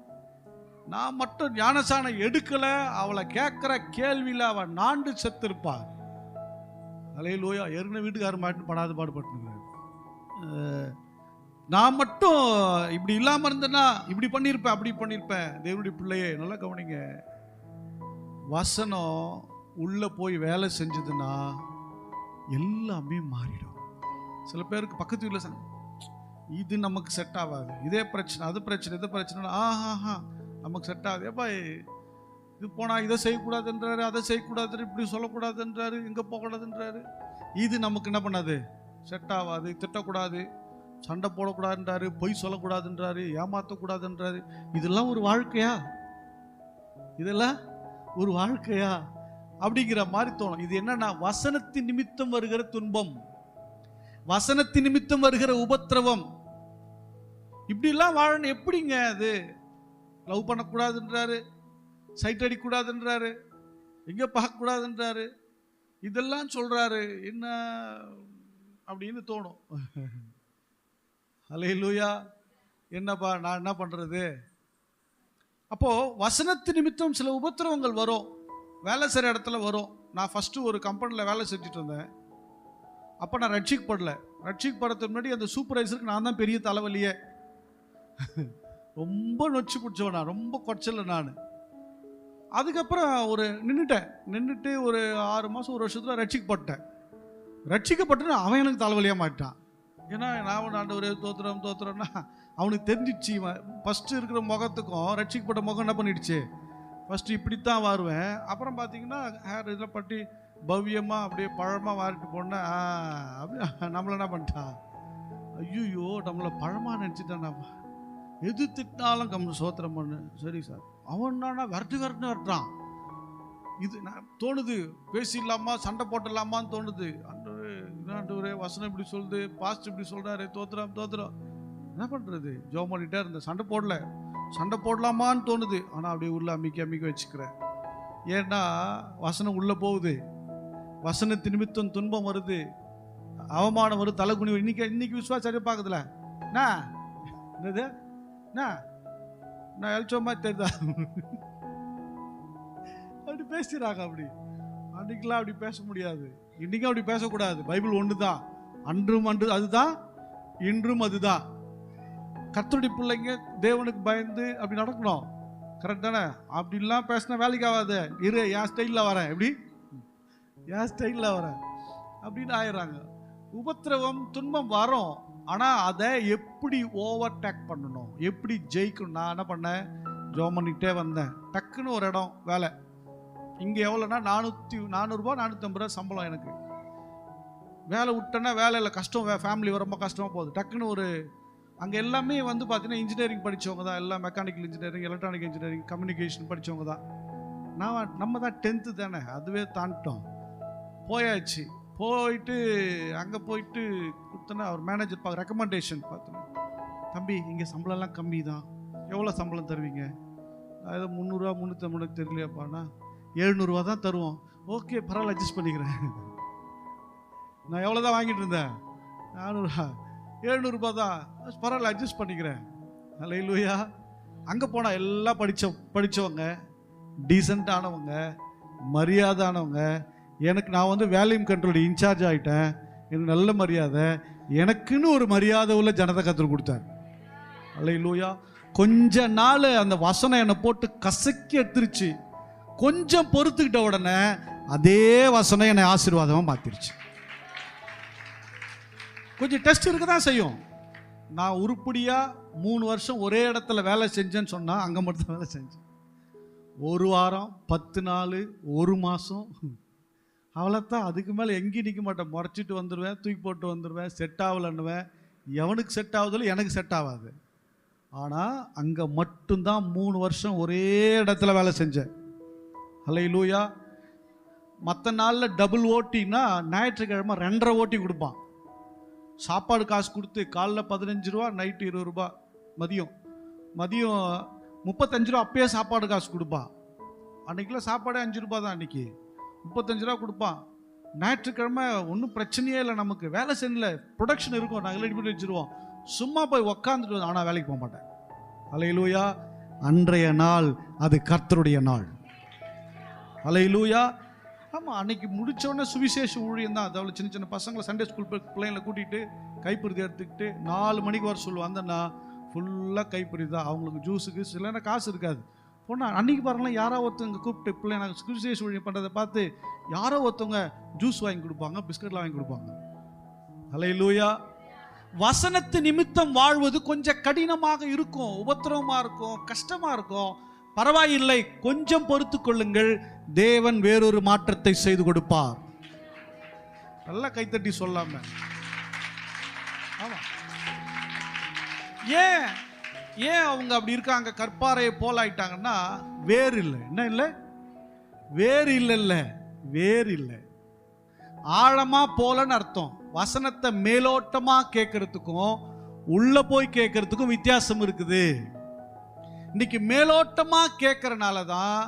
நான் மட்டும் ஞானசானம் எடுக்கல, அவளை கேட்கிற கேள்வியில அவன் நாண்டு செத்திருப்பா. ஹல்லேலூயா. ஏற்கனவே வீட்டுக்காரர் மாட்டு படாத பாடுபட்டு, நான் மட்டும் இப்படி இல்லாம இருந்தேன்னா இப்படி பண்ணிருப்பேன், அப்படி பண்ணிருப்பேன். தேவனுடைய பிள்ளையே நல்லா கவனிங்க, வசனம் உள்ள போய் வேலை செஞ்சதுன்னா எல்லாமே மாறிடும். சில பேருக்கு பக்கத்து வீட்டில் இது நமக்கு செட் ஆகாது, இதே பிரச்சனை அது பிரச்சனை இது பிரச்சனை, ஆஹா நமக்கு செட் ஆகுது. ஏப்பா இது போனால் இதை செய்யக்கூடாதுன்றாரு, அதை செய்யக்கூடாது, இப்படி சொல்லக்கூடாதுன்றாரு, இங்கே போகக்கூடாதுன்றாரு. இது நமக்கு என்ன பண்ணாது, செட் ஆகாது. திட்டக்கூடாது, சண்டை போடக்கூடாதுன்றாரு, பொய் சொல்லக்கூடாதுன்றாரு, ஏமாற்றக்கூடாதுன்றாரு. இதெல்லாம் ஒரு வாழ்க்கையா? இதெல்லாம் ஒரு வாழ்க்கையா அப்படிங்கிற மாதிரி தோணும். இது என்னன்னா வசனத்தின் நிமித்தம் வருகிற துன்பம், வசனத்தின் நிமித்தம் வருகிற உபத்திரவம். இப்படிலாம் வாழணும் எப்படிங்க? அது லவ் பண்ணக்கூடாதுன்றாரு, சைட் அடிக்கூடாதுன்றாரு, எங்கே பார்க்கக்கூடாதுன்றாரு, இதெல்லாம் சொல்றாரு, என்ன அப்படின்னு தோணும். ஹல்லேலூயா. என்னப்பா நான் என்ன பண்றது? அப்போ வசனத்து நிமித்தம் சில உபத்திரவங்கள் வரும், வேலை செய்கிற இடத்துல வரும். நான் ஃபர்ஸ்ட் ஒரு கம்பெனியில் வேலை செஞ்சுட்டு இருந்தேன். அப்போ நான் ரட்சிக்கப்படுறதுக்கு முன்னாடி அந்த சூப்பர்வைசருக்கு நான் தான் பெரிய தலைவலியே. ரொம்ப நொச்சு பிடிச்சவன் நான், ரொம்ப குறைச்சல நான். அதுக்கப்புறம் நின்றுட்டு ஒரு 6 மாதம் 1 வருஷத்தில் ரட்சிக்கப்பட்டு அவன் எனக்கு தலைவலியாக மாட்டான். ஏன்னா நான் ஆண்டவரே தோத்துறோம்னா அவனுக்கு தெரிஞ்சிடுச்சு. ஃபஸ்ட்டு இருக்கிற முகத்துக்கும் ரட்சிக்கப்பட்ட முகம் என்ன பண்ணிடுச்சு, ஃபஸ்ட்டு இப்படித்தான் வாருவேன். அப்புறம் பார்த்தீங்கன்னா ஹேர் இதில் பட்டி பவ்யமாக அப்படியே பழமாக வாரிட்டு போனேன். அப்படி நம்மளை என்ன பண்ணிட்டான், ஐயோ நம்மளை பழமாக நினச்சிட்டான். எது திட்டினாலும் கம்மி சோத்திரம் பண்ணு. சரி சார். அவன் வரட்டுறான். இது நான் தோணுது, பேசிடலாமா சண்டை போட்டலாமான்னு தோணுது. ஆண்டவரே வசனம் இப்படி சொல்லுது, பாஸ்ட் இப்படி சொல்றாரு, தோத்திரம் என்ன பண்றது? ஜோம் பண்ணிட்டே இருந்தேன். சண்டை போடலாமான்னு தோணுது. ஆனால் அப்படியே உள்ள அமைக்க வச்சுக்கிறேன். ஏன்னா வசனம் உள்ள போகுது. வசனத்து நிமித்தம் துன்பம் வருது, அவமானம் வருது, தலைகுனி. இன்னைக்கு விசுவாச பார்க்குதுல என்னது நான் எழுச்சோமா தெரியுதா அப்படி பேசுறாங்க. அப்படி அன்னைக்கெல்லாம் அப்படி பேச முடியாது, இன்னைக்கும் அப்படி பேசக்கூடாது. பைபிள் ஒன்று தான், அன்றும் அதுதான், இன்றும் அதுதான். கர்த்தருடைய பிள்ளைங்க தேவனுக்கு பயந்து அப்படி நடக்கணும். கரெக்ட் தானே? அப்படிலாம் பேசினா வேலைக்கு ஆகாது. என் ஸ்டைலில் வரேன், எப்படி என் ஸ்டைலில் வரேன் அப்படின்னு ஆயிடுறாங்க. உபத்திரவம் துன்பம் வரும், ஆனால் அதை எப்படி ஓவர் டேக் பண்ணணும், எப்படி ஜெயிக்கணும். நான் என்ன பண்ணேன், ஜோம் பண்ணிக்கிட்டே வந்தேன். டக்குன்னு ஒரு இடம் வேலை. இங்கே எவ்வளோனா 400 ரூபா 450 ரூபா சம்பளம். எனக்கு வேலை விட்டேன்னா வேலையில் கஷ்டம், ஃபேமிலி ரொம்ப கஷ்டமாக போகுது. டக்குன்னு ஒரு அங்கே எல்லாமே பார்த்தீங்கன்னா இன்ஜினியரிங் படித்தவங்க தான், எல்லாம் mechanical engineering, electronic engineering, communication படித்தவங்க தான். நம்ம தான் 10th தானே, அதுவே தாண்டிட்டோம். போயாச்சு. அங்கே போயிட்டு கொடுத்தோன்னா அவர் மேனேஜர் ரெக்கமெண்டேஷன் பார்த்தோன்னா, தம்பி இங்கே சம்பளம்லாம் கம்மி தான், எவ்வளோ சம்பளம் தருவீங்க? அதாவது 300 ரூபா 350 தெரியலையாப்பாண்ணா, 700 ரூபா தான் தருவோம். ஓகே பரவாயில்ல, அட்ஜஸ்ட் பண்ணிக்கிறேன். நான் எவ்வளோ தான் வாங்கிட்டு இருந்தேன், 400 ரூபா, 700 ரூபா தான், பரவாயில்ல அட்ஜஸ்ட் பண்ணிக்கிறேன். அல்லேலூயா. அங்கே போனால் எல்லாம் படித்தவங்க, டீசெண்டானவங்க, மரியாதானவங்க. நான் வேல்யூம் கண்ட்ரோல் இன்சார்ஜ் ஆகிட்டேன். எனக்கு நல்ல மரியாதை, எனக்குன்னு ஒரு மரியாதை உள்ள ஜனத்தை கற்றுக் கொடுத்தார். அல்லேலூயா. கொஞ்ச நாள் அந்த வசனம் என்னை போட்டு கசக்கி எடுத்துருச்சு. கொஞ்சம் பொறுத்துக்கிட்ட உடனே அதே வசனம் என்னை ஆசீர்வாதமாக மாற்றிருச்சு. கொஞ்சம் டெஸ்ட் இருக்க தான் செய்யும். நான் உருப்படியாக 3 வருஷம் ஒரே இடத்துல வேலை செஞ்சேன்னு சொன்னால் அங்கே மட்டும் வேலை செஞ்சேன். 1 வாரம் 10 நாள் 1 மாதம் அவ்வளோத்தான். அதுக்கு மேலே எங்கேயும் நிற்க மாட்டேன். முறைச்சிட்டு வந்துடுவேன், தூக்கி போட்டு வந்துடுவேன், செட் ஆகலன்னுவேன். எவனுக்கு செட் ஆகுதில்ல, எனக்கு செட் ஆகாது. ஆனால் அங்கே மட்டும்தான் 3 வருஷம் ஒரே இடத்துல வேலை செஞ்சேன். அல்லேலூயா. மற்ற நாளில் டபுள் ஓட்டின்னா ஞாயிற்றுக்கிழமை 2.5 ஓட்டி கொடுப்பான். சாப்பாடு காசு கொடுத்து காலைல 15 ரூபா, நைட்டு 20 ரூபா, மதியம் 35 ரூபா. அப்பயே சாப்பாடு காசு கொடுப்பான். அன்றைக்கெலாம் சாப்பாடே 5 ரூபா தான், அன்றைக்கி 35 ரூபா கொடுப்பான். ஞாயிற்றுக்கிழமை ஒன்றும் பிரச்சனையே இல்லை, நமக்கு வேலை செய்யல, ப்ரொடக்ஷன் இருக்கும், நாங்கள் ரெடி பண்ணி வச்சுருவோம். சும்மா போய் உக்காந்துட்டு, ஆனால் வேலைக்கு போக மாட்டேன். அல்லேலூயா. அன்றைய நாள் அது கர்த்தருடைய நாள். அல்லேலூயா. ஆமாம், அன்னைக்கு முடித்தோடனே சுவிசேஷ ஊழியம் தான். அதாவது சின்ன சின்ன பசங்களை சண்டே ஸ்கூல் பிள்ளைங்களை கூட்டிகிட்டு கைப்பிரிதி எடுத்துக்கிட்டு 4 மணிக்கு வர சொல்லுவோம். அந்தண்ணா ஃபுல்லாக கைப்பிரிதி தான். அவங்களுக்கு ஜூஸுக்கு சில காசு இருக்காது. போனால் அன்றைக்கி பாருங்களேன், யாரோ ஒருத்தவங்க கூப்பிட்டு பிள்ளை நாங்கள் சுவிசேஷ ஊழியம் பண்ணுறதை பார்த்து யாரோ ஒருத்தவங்க ஜூஸ் வாங்கி கொடுப்பாங்க, பிஸ்கட்லாம் வாங்கி கொடுப்பாங்க. அல்லேலூயா. வசனத்து நிமித்தம் வாழ்வது கொஞ்சம் கடினமாக இருக்கும், உபத்திரவமாக இருக்கும், கஷ்டமாக இருக்கும். பரவாயில்லை, கொஞ்சம் பொறுத்து கொள்ளுங்கள், தேவன் வேறொரு மாற்றத்தை செய்து கொடுப்பார். நல்லா கைத்தட்டி சொல்லாம. ஆமா. ஏன் அவங்க அப்படி இருக்காங்க, கற்பாறையை போல ஆயிட்டாங்கன்னா வேறு இல்லை. என்ன இல்லை? வேறு இல்லை, வேறு இல்லை. ஆழமா போலன்னு அர்த்தம். வசனத்தை மேலோட்டமா கேட்கறதுக்கும் உள்ள போய் கேட்கறதுக்கும் வித்தியாசம் இருக்குது. இன்னைக்கு மேலோட்டமா கேட்கறனால தான்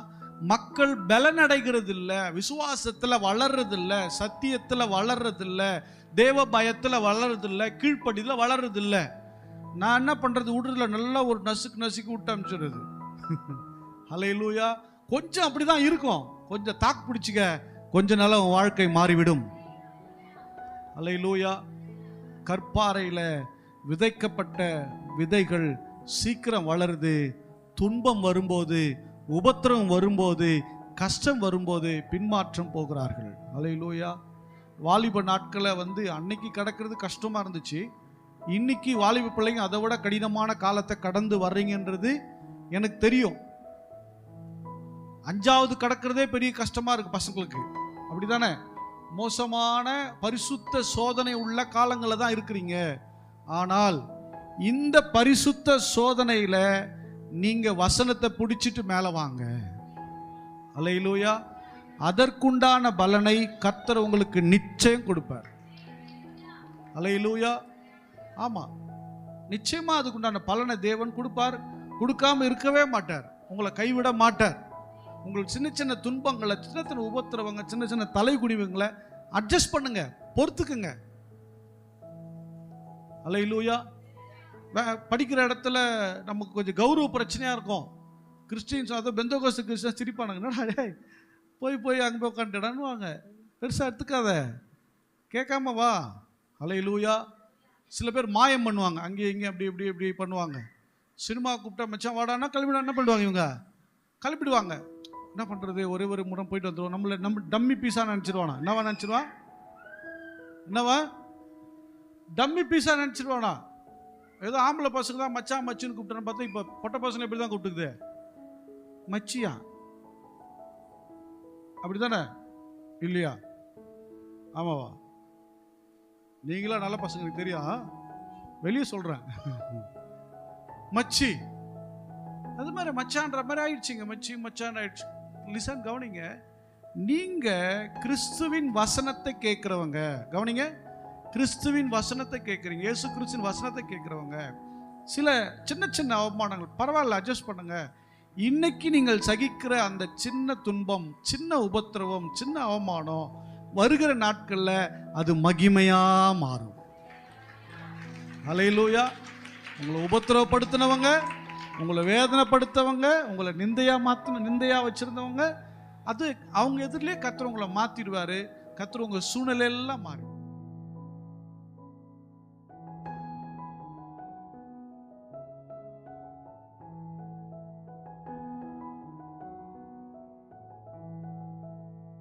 மக்கள் பலனடைகிறது இல்லை, விசுவாசத்தில் வளர்றது இல்லை, சத்தியத்தில் வளர்றது இல்லை, தேவ பயத்தில் வளர்றது இல்லை, கீழ்ப்படியில் வளர்றது இல்லை. நான் என்ன பண்றது, விடுறதுல நல்லா ஒரு நசுக்கு விட்டு அனுப்பிச்சிடுறது. அல்லேலூயா. கொஞ்சம் அப்படிதான் இருக்கும், கொஞ்சம் தாக்கு பிடிச்சிக்க, கொஞ்ச நாள் உன் வாழ்க்கை மாறிவிடும். அல்லேலூயா. கற்பாறையில் விதைக்கப்பட்ட விதைகள் சீக்கிரம் வளருது. துன்பம் வரும்போது, உபத்திரவம் வரும்போது, கஷ்டம் வரும்போது பின்மாற்றம் போகிறார்கள். அல்லேலூயா. வாலிப நாட்களை அன்னைக்கு கடக்கிறது கஷ்டமாக இருந்துச்சு. இன்னைக்கு வாலிப பிள்ளைங்க அதை விட கடினமான காலத்தை கடந்து வர்றீங்கன்றது எனக்கு தெரியும். 5வது கடக்கிறதே பெரிய கஷ்டமாக இருக்கு பசங்களுக்கு, அப்படிதானே? மோசமான பரிசுத்த சோதனை உள்ள காலங்களில் தான் இருக்கிறீங்க. ஆனால் இந்த பரிசுத்த சோதனையில நீங்க வசனத்தை பிடிச்சிட்டு மேலே வாங்க. அல்லேலூயா. அதற்குண்டான பலனை கர்த்தர் உங்களுக்கு நிச்சயம் கொடுப்பார். அல்லேலூயா. ஆமா, நிச்சயமா அதுக்குண்டான பலனை தேவன் கொடுப்பார். கொடுக்காம இருக்கவே மாட்டார். உங்களை கைவிட மாட்டார். உங்களுக்கு சின்ன சின்ன துன்பங்களை, சின்ன சின்ன உபத்திரவங்க, சின்ன சின்ன தலைகுடிவுங்களை அட்ஜஸ்ட் பண்ணுங்க, பொறுத்துக்குங்க. அல்லேலூயா. படிக்கிற இடத்துல நமக்கு கொஞ்சம் கௌரவ பிரச்சனையா இருக்கும். கிறிஸ்டின்ஸ், அதை பெந்தோகோஸ்து கிறிஸ்டியன்ஸ் சிரிப்பானுங்க, போய் அங்கே போய் உட்காந்துடான்னு வாங்க. பெருசாக எடுத்துக்காத, கேட்காம வா. அல்லேலூயா. சில பேர் மாயம் பண்ணுவாங்க, அங்கே இங்கே அப்படி இப்படி இப்படி பண்ணுவாங்க. சினிமா கூப்பிட்டா மச்சான் வாடானா கிளம்பிடா, என்ன பண்ணுவாங்க இவங்க? கிளப்பிடுவாங்க. என்ன பண்ணுறது, ஒரே ஒரு முறை போயிட்டு வந்துடுவோம். நம்ம டம்மி பீஸாக நினச்சிடுவானா? என்னவா நினச்சிடுவான்? என்னவா டம்மி பீஸாக நினச்சிடுவானா? ஏதோ ஆம்பளை பசங்க தான் மச்சான் மச்சின்னு கூப்பிட்டேன்னு பார்த்தா இப்போ பொட்ட பசங்க எப்படி தான் கூப்பிட்டுக்குது, மச்சியா. அப்படி தானே இல்லையா? ஆமாவா? நீங்களா நல்ல பசங்களுக்கு தெரியும், வெளியே சொல்கிறேன். மச்சி, அது மாதிரி மச்சான்ற மாதிரி ஆயிடுச்சுங்க. மச்சி மச்சான் ஆயிடுச்சு. லிசன், கவனிங்க. நீங்க கிறிஸ்துவின் வசனத்தை கேட்கிறவங்க, கவனிங்க, கிறிஸ்துவின் வசனத்தை கேட்குறீங்க, இயேசு கிறிஸ்துவின் வசனத்தை கேட்குறவங்க, சில சின்ன சின்ன அவமானங்கள் பரவாயில்ல, அட்ஜஸ்ட் பண்ணுங்க. இன்னைக்கு நீங்கள் சகிக்கிற அந்த சின்ன துன்பம், சின்ன உபத்திரவம், சின்ன அவமானம் வருகிற நாட்கள்ல அது மகிமையா மாறும். அல்லேலூயா. உங்களை உபத்திரவப்படுத்தினவங்க, உங்களை வேதனைப்படுத்தவங்க, உங்களை நிந்தையா வச்சிருந்தவங்க, அது அவங்க எதிரிலே கர்த்தர் உங்களை மாத்திடுவாரு. கர்த்தர் உங்க சூழ்நிலையெல்லாம் மாறி